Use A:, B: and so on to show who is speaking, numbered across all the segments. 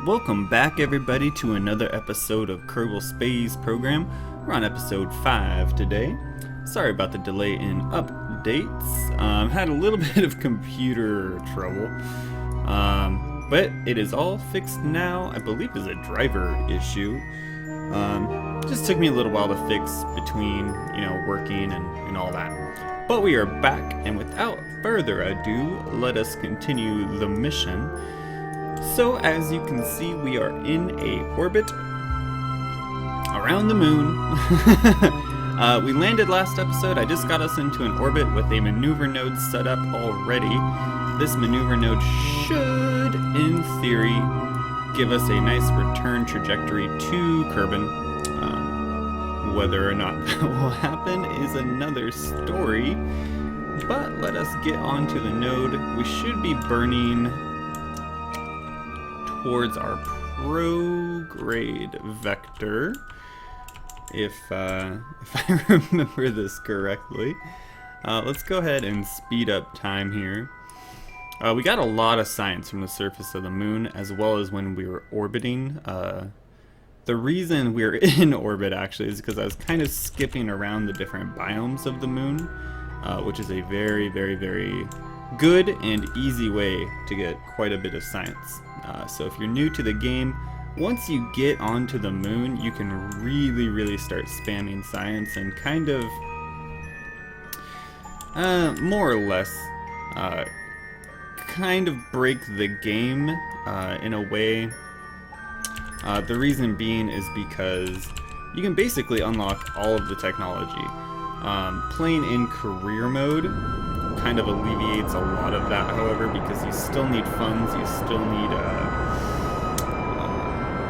A: Welcome back everybody to another episode of Kerbal Space Program. We're on episode 5 today. Sorry about the delay in updates. Had a little bit of computer trouble. But it is all fixed now. I believe it's a driver issue. Just took me a little while to fix between, working and all that. But we are back, and without further ado, let us continue the mission. So as you can see, we are in a orbit around the moon. We landed last episode. I just got us into an orbit with a maneuver node set up already. This maneuver node should, in theory, give us a nice return trajectory to Kerbin. Whether or not that will happen is another story. But let us get onto the node. We should be burning towards our prograde vector, if I remember this correctly. Let's go ahead and speed up time here. We got a lot of science from the surface of the moon, as well as when we were orbiting. The reason we're in orbit actually is because I was kind of skipping around the different biomes of the moon, which is a very, very, very good and easy way to get quite a bit of science. So if you're new to the game, once you get onto the moon, you can really, really start spamming science and kind of, more or less, kind of break the game in a way. The reason being is because you can basically unlock all of the technology. Playing in career mode kind of alleviates a lot of that, however, because you still need funds, you still need,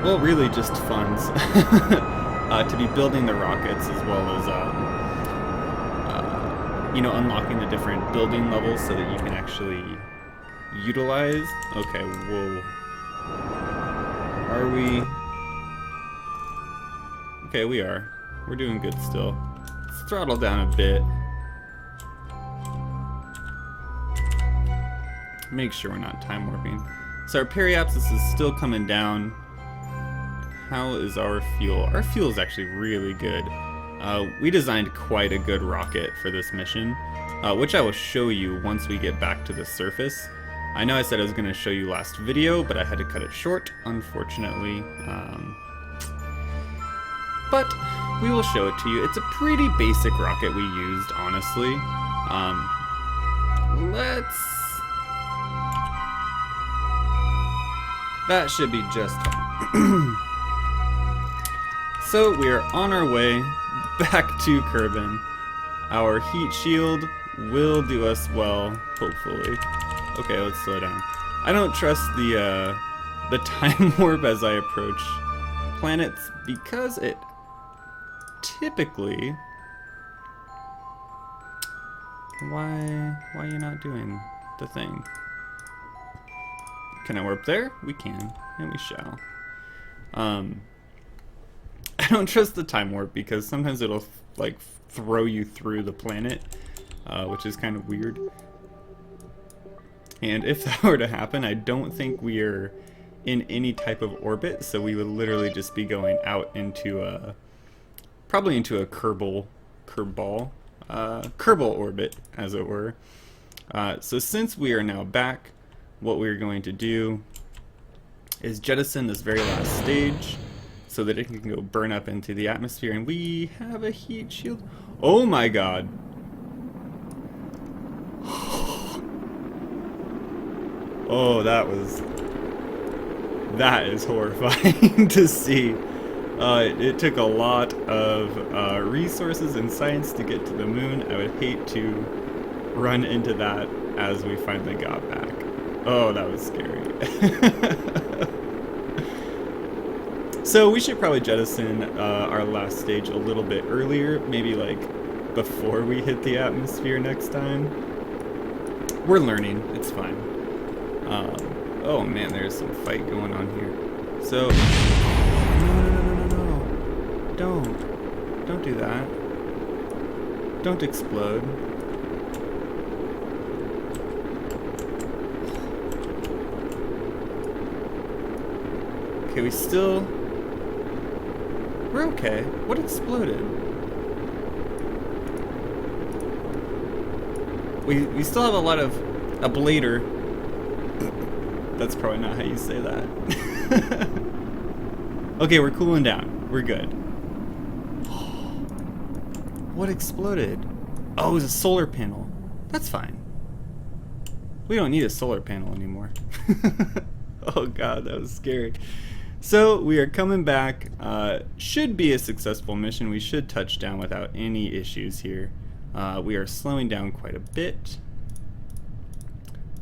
A: well, really just funds to be building the rockets, as well as, unlocking the different building levels so that you can actually utilize. Okay, whoa. Are we? Okay, we are. We're doing good still. Let's throttle down a bit. Make sure we're not time warping. So our periapsis is still coming down. How is our fuel? Our fuel is actually really good. We designed quite a good rocket for this mission, which I will show you once we get back to the surface. I know I said I was going to show you last video, but I had to cut it short, unfortunately. But we will show it to you. It's a pretty basic rocket we used, honestly. That should be just fine. So we are on our way back to Kerbin. Our heat shield will do us well, hopefully. Okay, let's slow down. I don't trust the time warp as I approach planets because it typically... Why are you not doing the thing? Can I warp there? We can, and we shall. I don't trust the time warp because sometimes it'll like throw you through the planet, which is kind of weird. And if that were to happen, I don't think we are in any type of orbit, so we would literally just be going out into probably into a Kerbal orbit, as it were. So since we are now back, what we're going to do is jettison this very last stage so that it can go burn up into the atmosphere, and we have a heat shield. Oh my god. Oh, that is horrifying to see. It took a lot of resources and science to get to the moon. I would hate to run into that as we finally got back. Oh, that was scary. So we should probably jettison our last stage a little bit earlier, maybe like before we hit the atmosphere next time. We're learning, it's fine. Oh man, there's some fight going on here. So, no. Don't do that. Don't explode. Okay, we're okay. What exploded? We still have a lot of ablator. That's probably not how you say that. Okay, we're cooling down. We're good. What exploded? Oh, it was a solar panel. That's fine. We don't need a solar panel anymore. Oh god, that was scary. So we are coming back. Should be a successful mission. We should touch down without any issues here. We are slowing down quite a bit.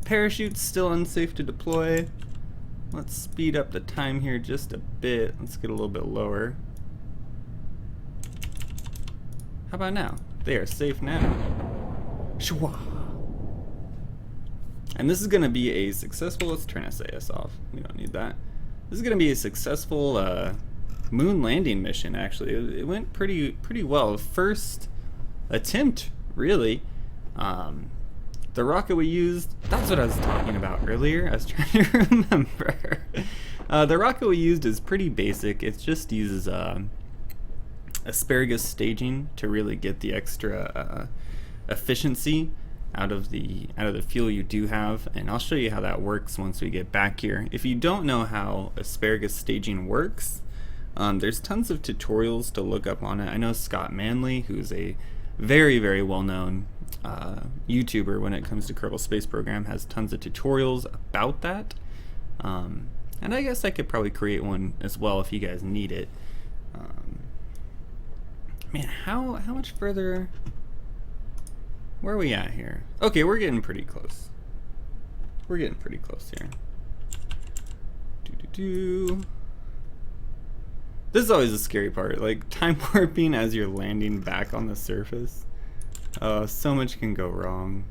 A: Parachute's still unsafe to deploy. Let's speed up the time here just a bit. Let's get a little bit lower. How about now? They are safe now. Shwa. And this is going to be a successful, let's turn SAS off. We don't need that. This is going to be a successful moon landing mission, actually. It went pretty well. First attempt, really. The rocket we used, that's what I was talking about earlier. I was trying to remember. The rocket we used is pretty basic. It just uses asparagus staging to really get the extra efficiency out of the fuel you do have, and I'll show you how that works once we get back here. If you don't know how asparagus staging works, there's tons of tutorials to look up on it. I know Scott Manley, who's a very well-known YouTuber when it comes to Kerbal Space Program, has tons of tutorials about that, and I guess I could probably create one as well if you guys need it. Man, how much further? Where are we at here? Okay, we're getting pretty close. We're getting pretty close here. This is always a scary part, like time warping as you're landing back on the surface. So much can go wrong.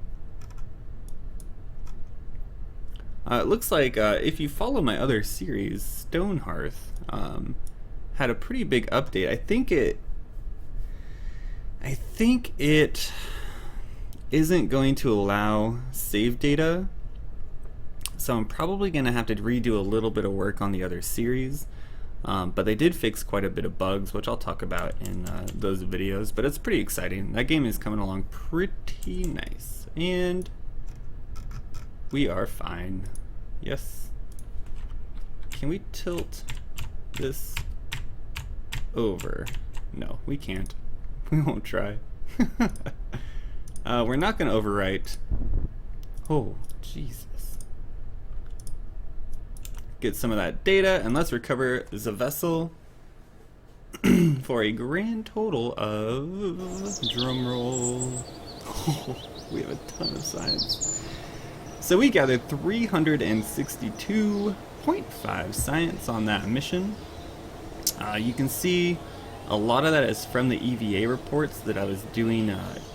A: It looks like if you follow my other series, Stonehearth had a pretty big update. I think it isn't going to allow save data, so I'm probably going to have to redo a little bit of work on the other series, but they did fix quite a bit of bugs, which I'll talk about in those videos, but it's pretty exciting. That game is coming along pretty nice, and we are fine. Yes. Can we tilt this over? No, we can't. We won't try. We're not going to overwrite. Oh, Jesus. Get some of that data, and let's recover the vessel for a grand total of, drumroll, oh, we have a ton of science. So we gathered 362.5 science on that mission. You can see a lot of that is from the EVA reports that I was doing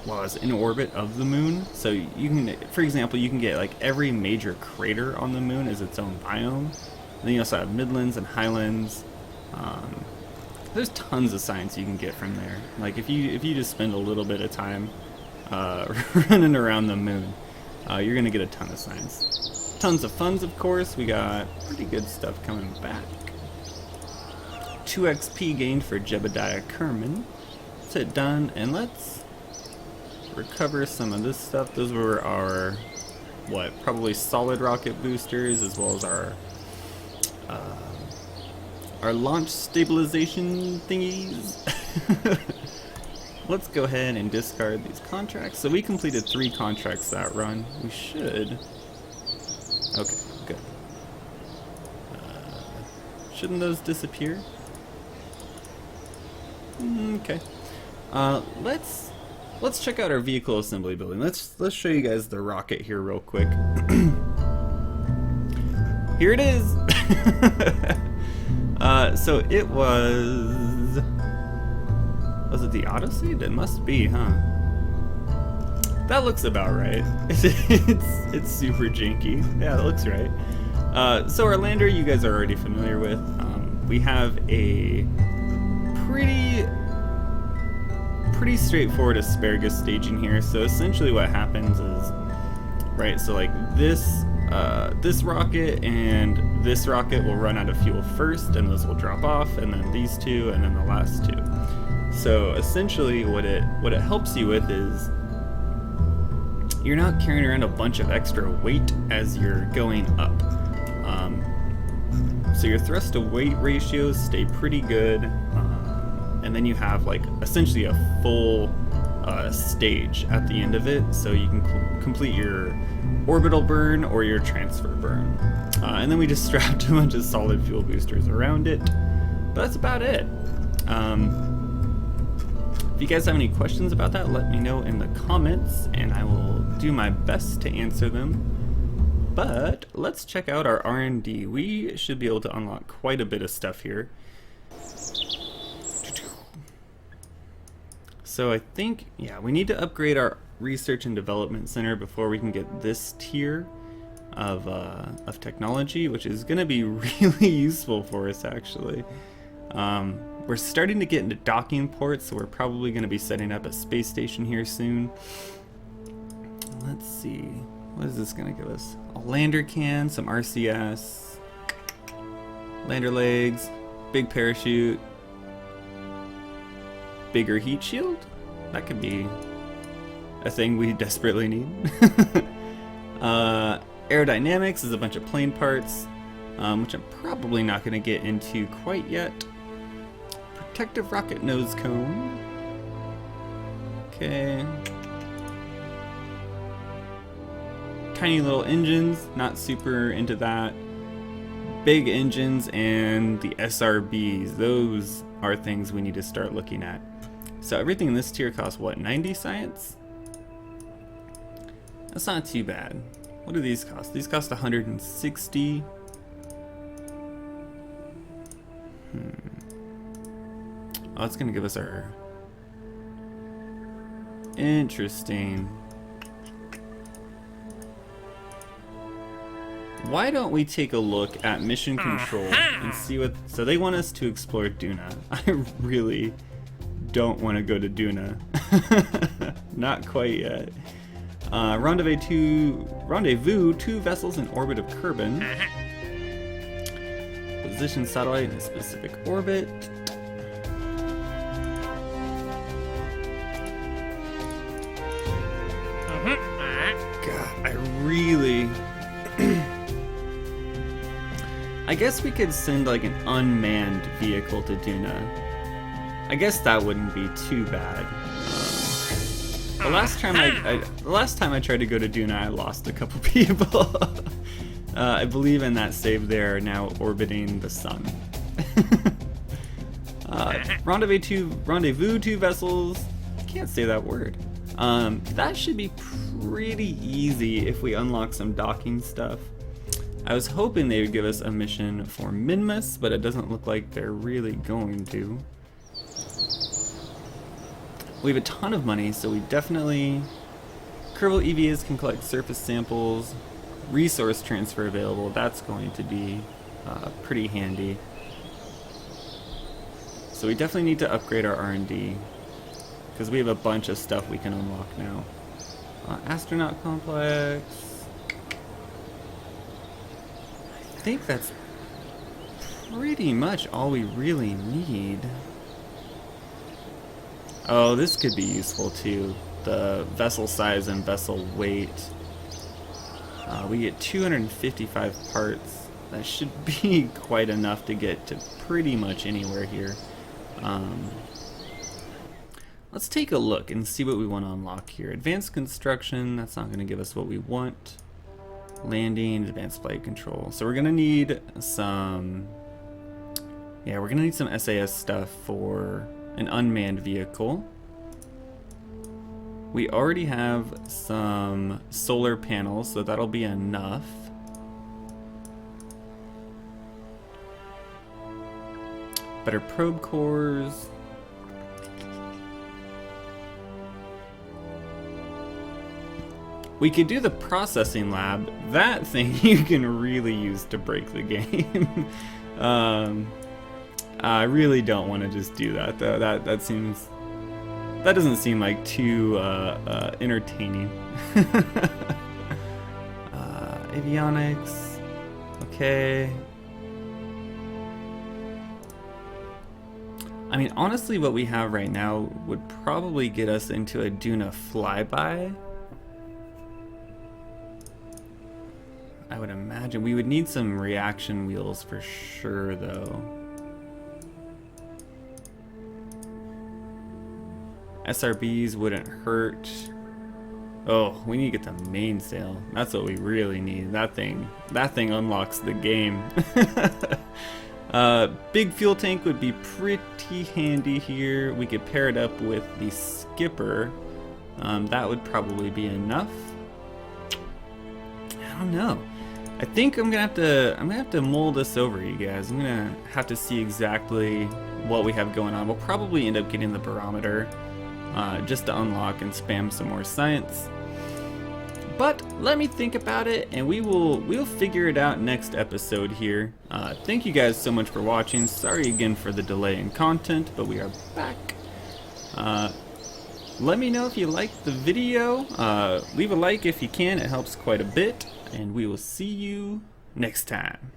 A: while I was in orbit of the moon. So you can, for example, you can get like every major crater on the moon is its own biome. And then you also have midlands and highlands. There's tons of science you can get from there. Like if you just spend a little bit of time running around the moon, you're gonna get a ton of science. Tons of funds, of course. We got pretty good stuff coming back. 2 XP gained for Jebediah Kerman. That's it done, and let's recover some of this stuff. Those were our, probably solid rocket boosters, as well as our launch stabilization thingies. Let's go ahead and discard these contracts. So we completed 3 contracts that run. We should. Okay, good. Shouldn't those disappear? Okay. Let's check out our vehicle assembly building. Let's show you guys the rocket here real quick. Here it is. So it was it the Odyssey? It must be, huh? That looks about right. It's super janky. Yeah, that looks right. So our lander, you guys are already familiar with. We have a pretty straightforward asparagus staging here. So essentially what happens is, right, so like this this rocket and this rocket will run out of fuel first, and those will drop off, and then these two, and then the last two. So essentially what it helps you with is you're not carrying around a bunch of extra weight as you're going up. So your thrust to weight ratios stay pretty good, and then you have like essentially a full stage at the end of it, so you can complete your orbital burn or your transfer burn. And then we just strapped a bunch of solid fuel boosters around it, but that's about it. If you guys have any questions about that, let me know in the comments, and I will do my best to answer them. But let's check out our R&D. We should be able to unlock quite a bit of stuff here. So I think, yeah, we need to upgrade our research and development center before we can get this tier of technology, which is going to be really useful for us, actually. We're starting to get into docking ports, so we're probably going to be setting up a space station here soon. Let's see, what is this going to give us? A lander can, some RCS, lander legs, big parachute, bigger heat shield? That could be a thing we desperately need. Aerodynamics is a bunch of plane parts, which I'm probably not going to get into quite yet. Protective rocket nose cone. Okay. Tiny little engines, not super into that. Big engines and the SRBs, those are things we need to start looking at. So everything in this tier costs what, 90 science? That's not too bad. What do these cost? These cost 160. Oh, that's gonna give us our... Interesting. Why don't we take a look at mission control and see what... So they want us to explore Duna. I really don't want to go to Duna. Not quite yet. Rendezvous, 2 vessels in orbit of Kerbal. Position satellite in a specific orbit. God, I really... I guess we could send like an unmanned vehicle to Duna. I guess that wouldn't be too bad. The last time I tried to go to Duna, I lost a couple people. I believe in that save they are now orbiting the sun. Rendezvous 2 vessels. Can't say that word. That should be pretty easy if we unlock some docking stuff. I was hoping they would give us a mission for Minmus, but it doesn't look like they're really going to. We have a ton of money, so we definitely... Kerbal EVAs can collect surface samples. Resource transfer available, that's going to be pretty handy. So we definitely need to upgrade our R&D, because we have a bunch of stuff we can unlock now. Astronaut complex... I think that's pretty much all we really need. Oh, this could be useful too. The vessel size and vessel weight. We get 255 parts. That should be quite enough to get to pretty much anywhere here. Let's take a look and see what we want to unlock here. Advanced construction, that's not going to give us what we want. Landing, advanced flight control. So we're going to need some... Yeah, we're going to need some SAS stuff for an unmanned vehicle. We already have some solar panels, so that'll be enough. Better probe cores. We could do the processing lab. That thing you can really use to break the game. I really don't want to just do that though. That doesn't seem like too entertaining. Avionics. Okay. I mean, honestly, what we have right now would probably get us into a Duna flyby. I would imagine we would need some reaction wheels for sure, though. SRBs wouldn't hurt. Oh, we need to get the mainsail. That's what we really need. That thing unlocks the game. Big fuel tank would be pretty handy here. We could pair it up with the skipper. That would probably be enough. I don't know. I think I'm gonna have to mull this over, you guys. I'm gonna have to see exactly what we have going on. We'll probably end up getting the barometer just to unlock and spam some more science. But let me think about it, and we'll figure it out next episode here. Thank you guys so much for watching. Sorry again for the delay in content, but we are back. Let me know if you liked the video. Leave a like if you can, it helps quite a bit. And we will see you next time.